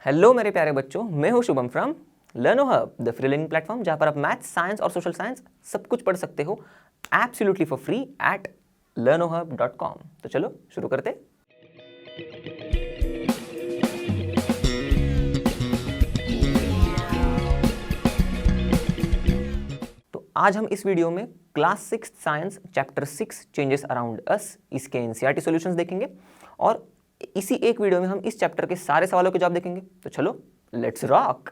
Hello मेरे प्यारे बच्चों, मैं हूं Shubham from लर्नो hub, the free learning platform जहां पर आप मैथ्स, साइंस और सोशल साइंस सब कुछ पढ़ सकते हो absolutely for free at learnohub.com। तो चलो शुरू करते। तो आज हम इस वीडियो में class 6 science chapter 6 changes around us इसके एनसीईआरटी सॉल्यूशंस देखेंगे और इसी एक वीडियो में हम इस चैप्टर के सारे सवालों के जवाब देखेंगे। तो चलो लेट्स रॉक।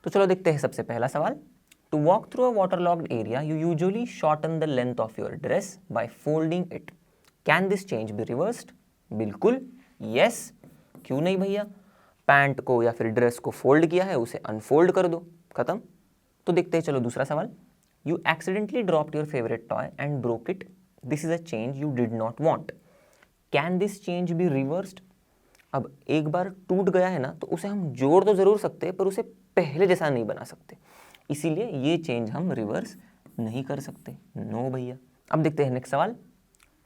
तो चलो देखते हैं सबसे पहला सवाल। To walk through a water logged area you usually shorten the length of your dress by folding it, can this change be reversed? बिल्कुल यस, क्यों नहीं भैया। पैंट को या फिर ड्रेस को फोल्ड किया है, उसे अनफोल्ड कर दो, खत्म। तो देखते हैं चलो दूसरा सवाल। You accidentally dropped your favourite toy and broke it, this is a change you did not want, can this change be reversed? अब एक बार टूट गया है ना, तो उसे हम जोड़ तो जरूर सकते हैं पर उसे पहले जैसा नहीं बना सकते, इसीलिए ये चेंज हम रिवर्स नहीं कर सकते। नो भैया। अब देखते हैं नेक्स्ट सवाल।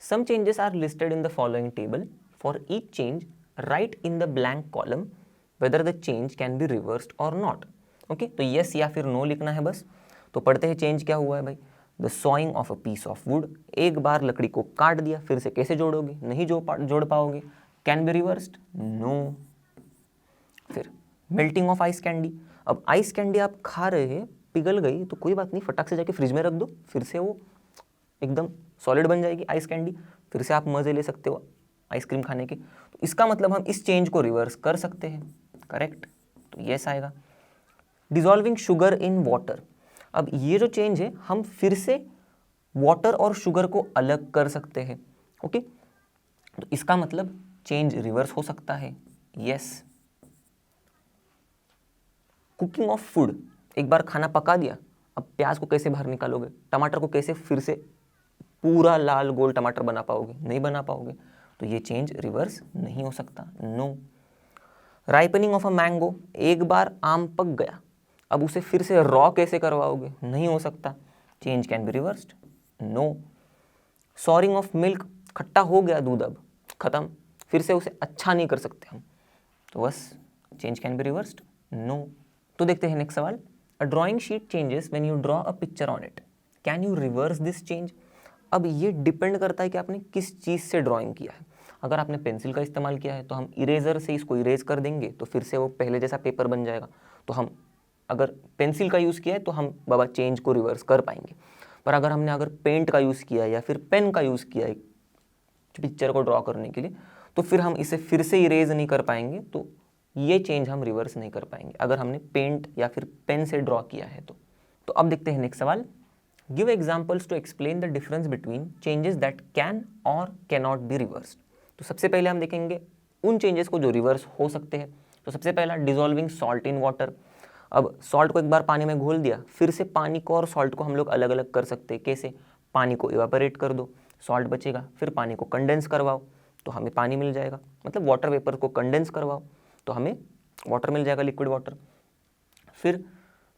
Some changes are listed in the following table, for each change write in the blank column whether the change can be reversed और नॉट। ओके, तो यस या फिर नो लिखना है बस। तो पढ़ते हैं चेंज क्या हुआ है भाई। The sawing of a piece of wood, एक बार लकड़ी को काट दिया, फिर से कैसे जोड़ोगे, नहीं जोड़ पाओगे। Can be reversed? नो। फिर मेल्टिंग ऑफ आइस कैंडी, अब आइस कैंडी आप खा रहे हैं, पिघल गई तो कोई बात नहीं, फटाक से जाके फ्रिज में रख दो, फिर से वो एकदम सॉलिड बन जाएगी आइस कैंडी, फिर से आप मजे ले सकते हो आइसक्रीम खाने के। तो इसका मतलब हम इस चेंज को रिवर्स कर सकते हैं, करेक्ट। तो यस आएगा। डिसॉल्विंग शुगर इन वाटर, अब ये जो चेंज है हम फिर से वाटर और शुगर को अलग कर सकते हैं। ओके, तो इसका मतलब चेंज रिवर्स हो सकता है, यस। कुकिंग ऑफ फूड, एक बार खाना पका दिया, अब प्याज को कैसे बाहर निकालोगे, टमाटर को कैसे फिर से पूरा लाल गोल टमाटर बना पाओगे, नहीं बना पाओगे, तो ये चेंज रिवर्स नहीं हो सकता, no. Ripening of a mango, एक बार आम पक गया, अब उसे फिर से रॉ कैसे करवाओगे, नहीं हो सकता, change can be reversed, no. Souring of milk, खट्टा हो गया दूध, अब खत्म, फिर से उसे अच्छा नहीं कर सकते हम, तो बस change can be reversed, no. तो देखते हैं नेक्स्ट सवाल। A drawing sheet changes when you draw a picture on it, can you reverse this change? अब ये डिपेंड करता है कि आपने किस चीज़ से ड्राइंग किया है। अगर आपने पेंसिल का इस्तेमाल किया है तो हम इरेजर से इसको इरेज कर देंगे, तो फिर से वो पहले जैसा पेपर बन जाएगा। तो हम अगर पेंसिल का यूज़ किया है तो हम बाबा चेंज को रिवर्स कर पाएंगे। पर अगर पेंट का यूज़ किया है या फिर पेन का यूज़ किया है पिक्चर को ड्रॉ करने के लिए, तो फिर हम इसे फिर से इरेज नहीं कर पाएंगे, तो ये चेंज हम रिवर्स नहीं कर पाएंगे अगर हमने पेंट या फिर पेन से ड्रॉ किया है तो अब देखते हैं नेक्स्ट सवाल। Give examples to explain the difference between changes that can और कैन नॉट बी रिवर्स्ड। तो सबसे पहले हम देखेंगे उन चेंजेस को जो रिवर्स हो सकते हैं। तो सबसे पहला, डिसॉल्विंग सॉल्ट इन वाटर। अब सॉल्ट को एक बार पानी में घोल दिया, फिर से पानी को और सॉल्ट को हम लोग अलग अलग कर सकते हैं। कैसे? पानी को इवापोरेट कर दो, सॉल्ट बचेगा, फिर पानी को कंडेंस करवाओ तो हमें पानी मिल जाएगा, मतलब वाटर वेपर को कंडेंस करवाओ तो हमें वाटर मिल जाएगा, लिक्विड वाटर। फिर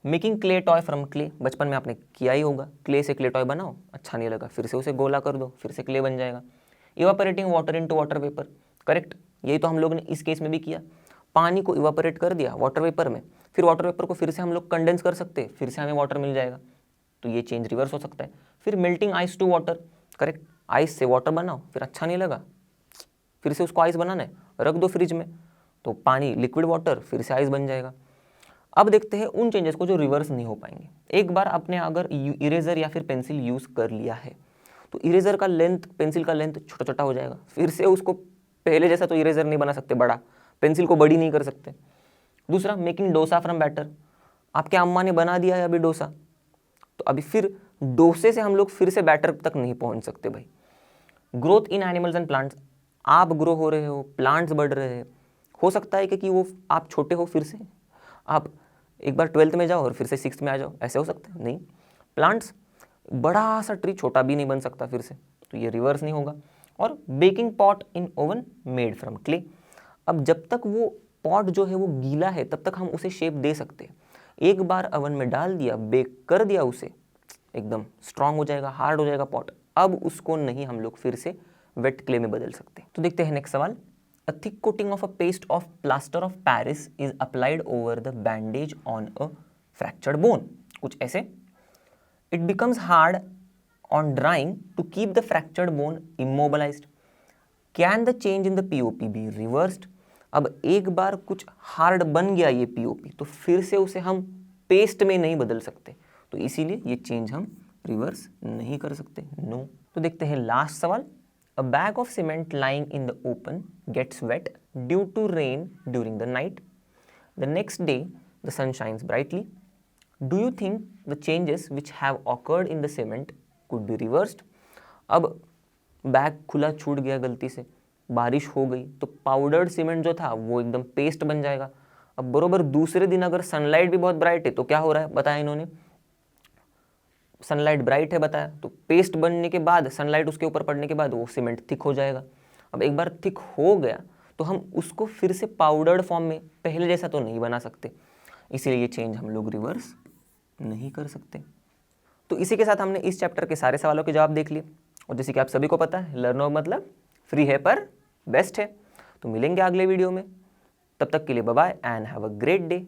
making clay toy from clay, बचपन में आपने किया ही होगा, क्ले से क्ले टॉय बनाओ, अच्छा नहीं लगा, फिर से उसे गोला कर दो, फिर से क्ले बन जाएगा। Evaporating water into water vapour, correct, यही तो हम लोग ने इस केस में भी किया, पानी को इवापोरेट कर दिया वाटर वेपर में, फिर वाटर वेपर को फिर से हम लोग कंडेंस कर सकते हैं, फिर से हमें वाटर मिल जाएगा, तो ये चेंज रिवर्स हो सकता है। फिर melting ice to water, correct, ice से वाटर बनाओ, फिर अच्छा नहीं लगा, फिर से उसको आइस बनाना है, रख दो फ्रिज में, तो पानी लिक्विड वाटर फिर से आइस बन जाएगा। अब देखते हैं उन चेंजेस को जो रिवर्स नहीं हो पाएंगे। एक बार आपने अगर इरेजर या फिर पेंसिल यूज़ कर लिया है तो इरेजर का लेंथ, पेंसिल का लेंथ छोटा छोटा हो जाएगा, फिर से उसको पहले जैसा तो इरेजर नहीं बना सकते बड़ा, पेंसिल को बड़ी नहीं कर सकते। दूसरा, मेकिंग डोसा फ्रॉम बैटर, आपके अम्मा ने बना दिया है अभी डोसा, तो अभी फिर डोसे से हम लोग फिर से बैटर तक नहीं पहुंच सकते भाई। Growth in animals and plants, आप ग्रो हो रहे हो, प्लांट्स बढ़ रहे हैं, हो सकता है कि वो आप छोटे हो, फिर से आप एक बार 12th में जाओ और फिर से 6th में आ जाओ, ऐसे हो सकता है? नहीं, प्लांट्स बड़ा सा ट्री छोटा भी नहीं बन सकता फिर से, तो ये रिवर्स नहीं होगा। और baking pot in oven made from clay, अब जब तक वो पॉट जो है वो गीला है तब तक हम उसे शेप दे सकते हैं, एक बार ओवन में डाल दिया, बेक कर दिया उसे, एकदम स्ट्रांग हो जाएगा, हार्ड हो जाएगा पॉट, अब उसको नहीं हम लोग फिर से वेट क्ले में बदल सकते हैं। तो देखते हैं नेक्स्ट सवाल। A thick coating of a paste of plaster of Paris is applied over the bandage on a fractured bone. कुछ ऐसे। It becomes hard on drying to keep the fractured bone immobilised. Can the change in the POP be reversed. अब एक बार कुछ hard बन गया ये POP, तो फिर से उसे हम पेस्ट में नहीं बदल सकते, तो इसीलिए ये चेंज हम रिवर्स नहीं कर सकते, नो। तो देखते हैं लास्ट सवाल। A bag of cement lying in the open gets wet due to rain during the night. The next day the sun shines brightly. Do you think the changes which have occurred in the cement could be reversed. अब bag खुला छूट गया गलती से, बारिश हो गई, तो पाउडर्ड सीमेंट जो था वो एकदम पेस्ट बन जाएगा। अब बरोबर दूसरे दिन अगर सनलाइट भी बहुत ब्राइट है तो क्या हो रहा है बताया इन्होंने, सनलाइट ब्राइट है बताया, तो पेस्ट बनने के बाद सनलाइट उसके ऊपर पड़ने के बाद वो सीमेंट थिक हो जाएगा। अब एक बार थिक हो गया तो हम उसको फिर से पाउडर्ड फॉर्म में पहले जैसा तो नहीं बना सकते, इसीलिए ये चेंज हम लोग रिवर्स नहीं कर सकते। तो इसी के साथ हमने इस चैप्टर के सारे सवालों के जवाब देख लिए, और जैसे कि आप सभी को पता है लर्नो मतलब फ्री है पर बेस्ट है। तो मिलेंगे अगले वीडियो में, तब तक के लिए bye bye and have a great day.